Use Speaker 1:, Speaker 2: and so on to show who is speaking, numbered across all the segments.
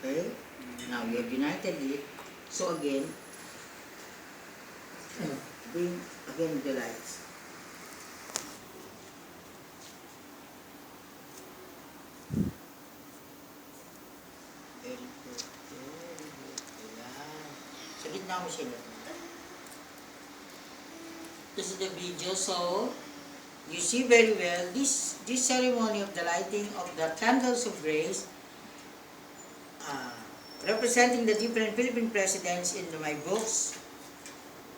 Speaker 1: Okay? Now we have united it. So again, bring again the lights. Very good. Very good. Ayan. Sa gitna mo sila. This is the video. So, you see very well, this ceremony of the lighting of the candles of grace, representing the different Philippine presidents in my books,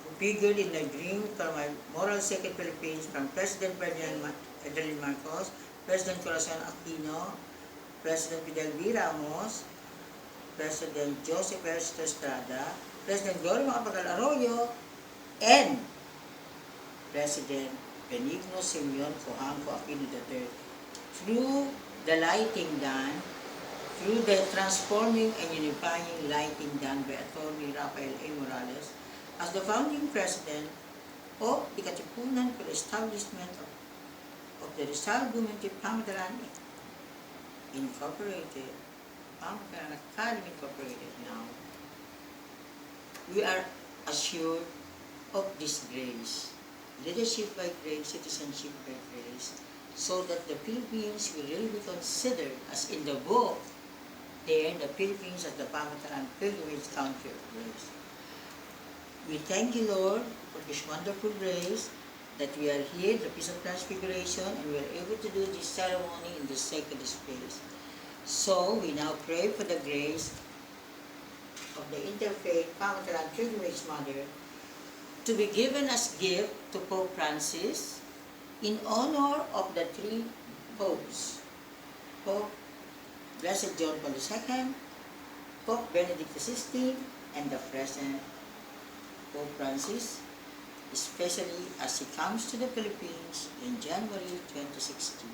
Speaker 1: who figured in the dream from my Moral Second Philippines, from President Ferdinand Marcos, President Corazon Aquino, President Fidel V. Ramos, President Joseph Ernesto Estrada, President Gloria Macapagal Arroyo, and President Benigno Simeon Cojuangco Aquino III. Through the lighting done, through the transforming and unifying lighting done by Atty. Rafael A. Morales as the founding president of the Katipunan for the establishment of the Rizal Guminti Pangadaran Incorporated, Pangadaran Academy Incorporated now, we are assured of this grace. Leadership by grace, citizenship by grace, so that the Philippines will really be considered, as in the book, there, the Philippines as the Pangataran Pilgrimage Country of Grace. We thank you, Lord, for this wonderful grace, that we are here, the Feast of Transfiguration, and we are able to do this ceremony in this sacred space. So, we now pray for the grace of the Interfaith Pangataran Pilgrimage Mother to be given as gift to Pope Francis in honor of the three popes, Pope Blessed John Paul II, Pope Benedict XVI, and the present Pope Francis, especially as he comes to the Philippines in January 2016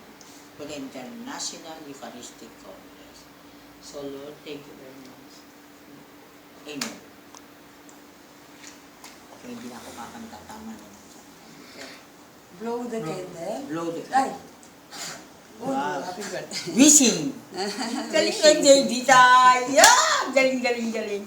Speaker 1: for the International Eucharistic Congress. So Lord, thank you very much. Amen. Okay, hindi na ako kakanta, tama na. Okay.
Speaker 2: Blow the candle.
Speaker 1: Blow the
Speaker 2: Ay!
Speaker 1: Wow.
Speaker 2: Oh, happy birthday.
Speaker 1: Wishing! Galing ng JD tayo! Galing, galing, galing.